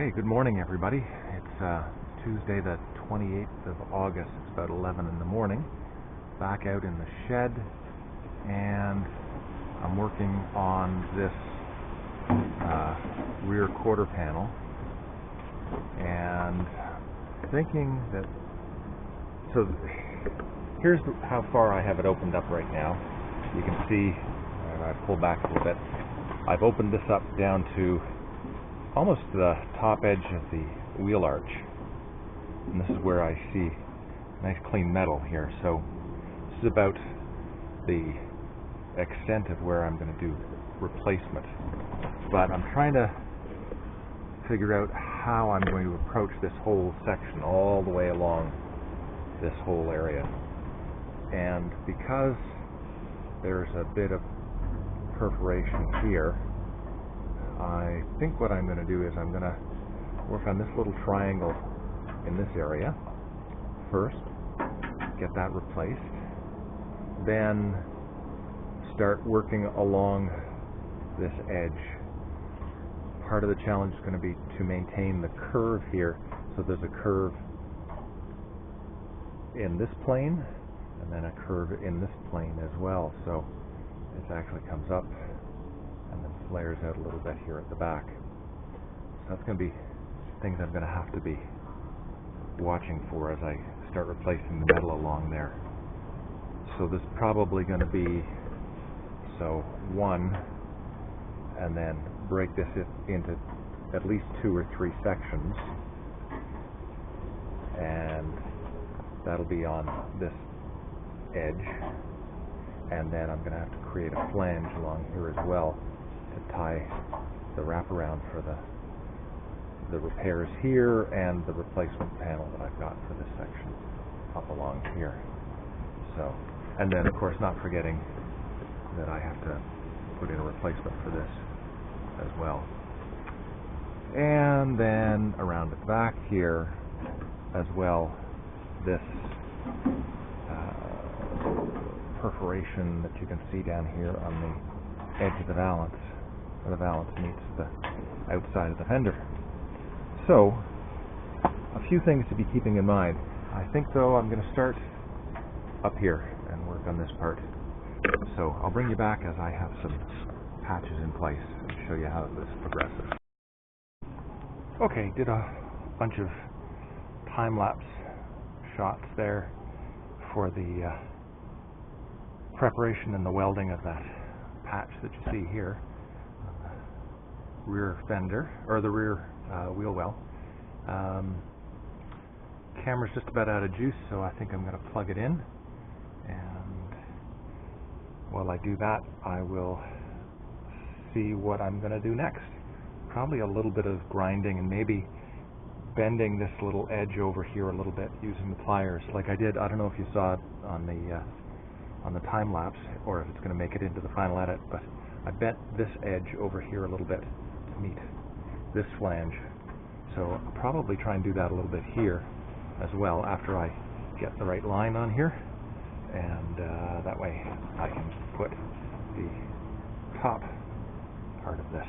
Okay, good morning everybody. It's Tuesday the 28th of August. It's about 11 in the morning. Back out in the shed, and I'm working on this rear quarter panel, and thinking that, so here's how far I have it opened up right now. You can see, I pull back a little bit, I've opened this up down to almost the top edge of the wheel arch, and this is where I see nice clean metal here. So this is about the extent of where I'm going to do replacement, but I'm trying to figure out how I'm going to approach this whole section all the way along this whole area. And because there's a bit of perforation here, I think what I'm going to do is I'm going to work on this little triangle in this area first, get that replaced, then start working along this edge. Part of the challenge is going to be to maintain the curve here, so there's a curve in this plane and then a curve in this plane as well, so it actually comes up and then flares out a little bit here at the back. So that's going to be things I'm going to have to be watching for as I start replacing the metal along there. So there's probably going to be, so one, and then break this into at least 2 or 3 sections, and that'll be on this edge, and then I'm going to have to create a flange along here as well to tie the wraparound for the repairs here and the replacement panel that I've got for this section up along here. So, and then of course not forgetting that I have to put in a replacement for this as well. And then around the back here as well, this perforation that you can see down here on the edge of the valance, where the valance meets the outside of the fender. So, a few things to be keeping in mind. I think though I'm going to start up here and work on this part. So I'll bring you back as I have some patches in place and show you how this progresses. Okay, did a bunch of time-lapse shots there for the preparation and the welding of that patch that you see here on the rear fender, or the rear wheel well. Camera's just about out of juice, so I think I'm going to plug it in, and while I do that I will see what I'm going to do next. Probably a little bit of grinding and maybe bending this little edge over here a little bit using the pliers like I did. I don't know if you saw it on the time lapse or if it's going to make it into the final edit, but I bent this edge over here a little bit to meet this flange, so I'll probably try and do that a little bit here as well after I get the right line on here, and that way I can put the top part of this.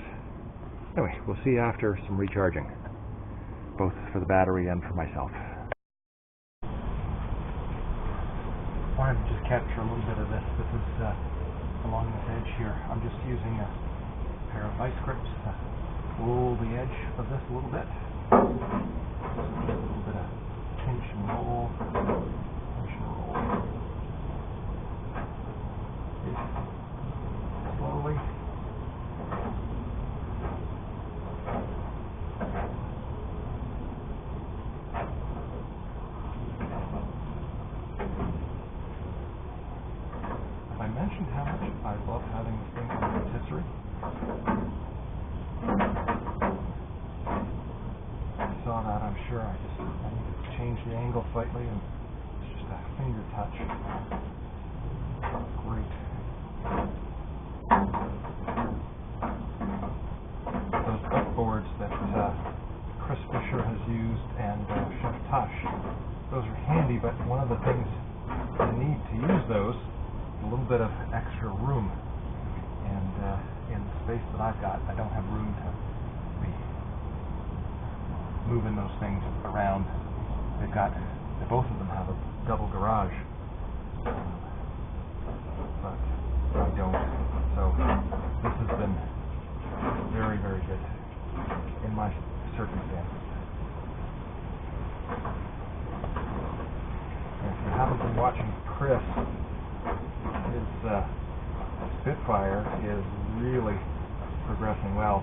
Anyway, we'll see after some recharging, both for the battery and for myself. I wanted to just capture a little bit of this. This is along this edge here. I'm just using a pair of vice grips to roll the edge of this a little bit. Just a little bit of pinch and roll. Pinch and roll. Slowly. I mentioned how much I love having this thing on the rotisserie. I saw that, I'm sure. I need to change the angle slightly, and it's just a finger touch. Great. Those boards that Chris Fisher has used and Chef Tush, those are handy, but one of the things you need to use those, a little bit of extra room, and in the space that I've got, I don't have room to be moving those things around. Both of them have a double garage, but I don't. So this has been very, very good in my circumstances. And if you haven't been watching Chris, his Spitfire is really progressing well.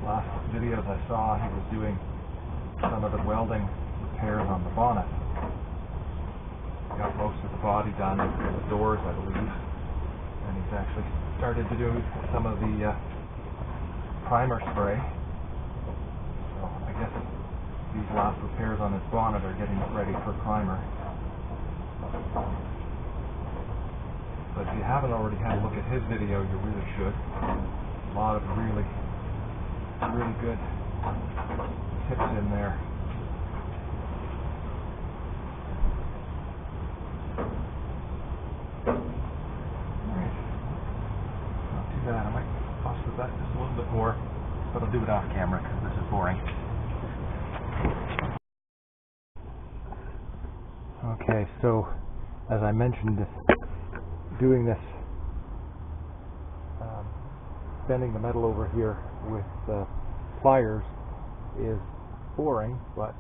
Last videos I saw, he was doing some of the welding repairs on the bonnet. Got most of the body done, and the doors, I believe, and he's actually started to do some of the primer spray. So I guess these last repairs on his bonnet are getting it ready for primer. So if you haven't already had a look at his video, you really should. A lot of really, really good tips in there. I might fuss with that just a little bit more, but I'll do it off camera because this is boring. Okay, so as I mentioned, doing this, bending the metal over here with pliers is boring, but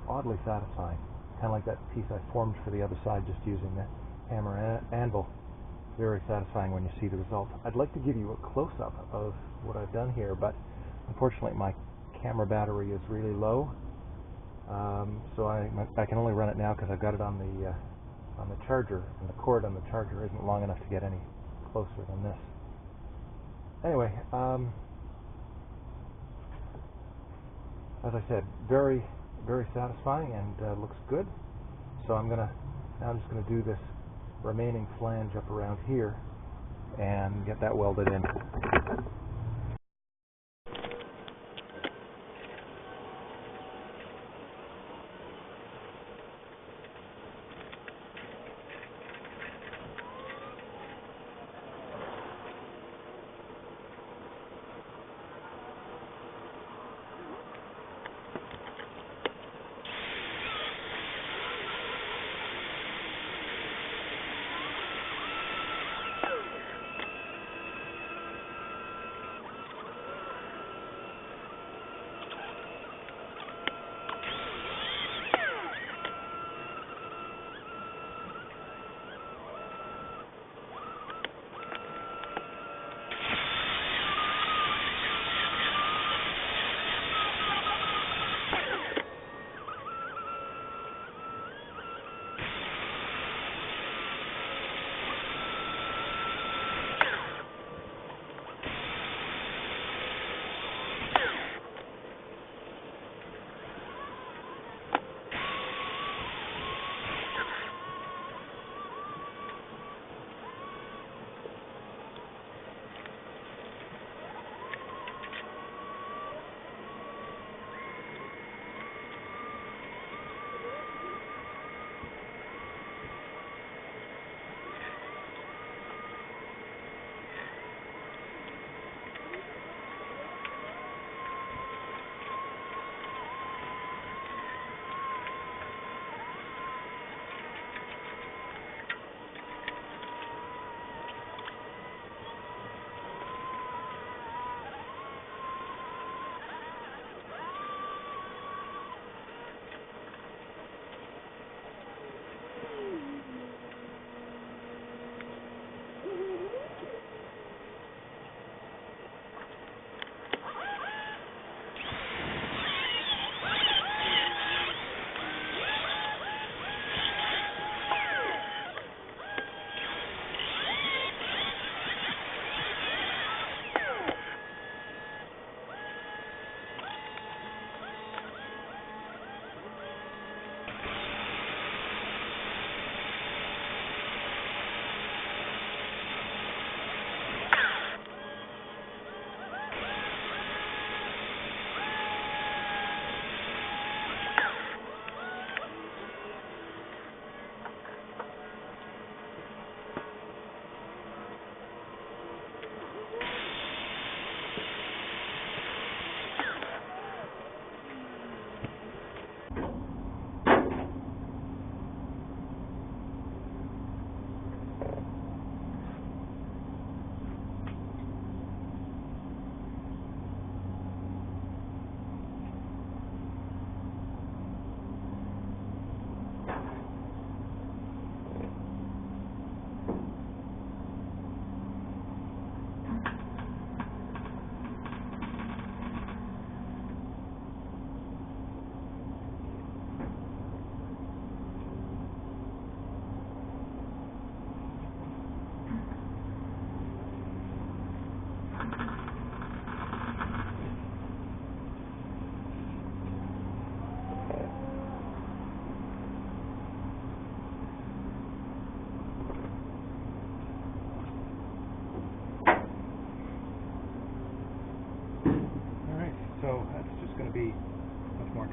oddly satisfying. Kind of like that piece I formed for the other side just using the hammer and anvil. Very satisfying when you see the result. I'd like to give you a close-up of what I've done here, but unfortunately my camera battery is really low, so I can only run it now because I've got it on the charger, and the cord on the charger isn't long enough to get any closer than this. Anyway, as I said, very, very satisfying and looks good. So I'm just gonna do this remaining flange up around here and get that welded in.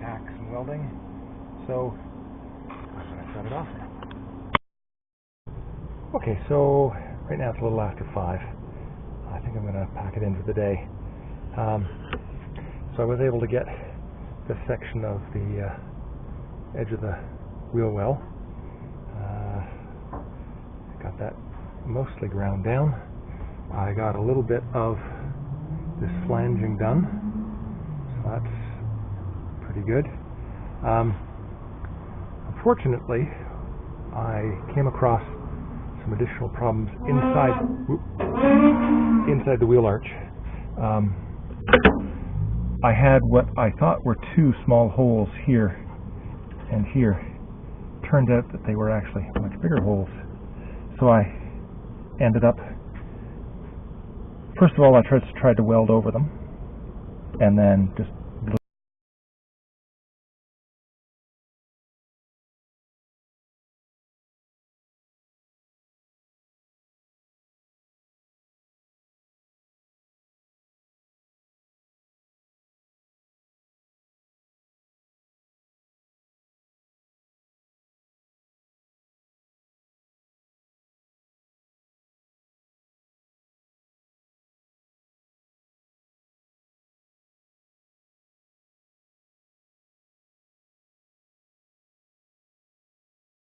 tack some welding, so I'm going to shut it off now. Okay, so right now it's a little after 5. I think I'm going to pack it in for the day. So I was able to get this section of the edge of the wheel well. Got that mostly ground down. I got a little bit of this flanging done, so that's pretty good. Unfortunately, I came across some additional problems inside the wheel arch. I had what I thought were 2 small holes here and here. Turned out that they were actually much bigger holes. So I ended up, first of all, I tried to weld over them, and then just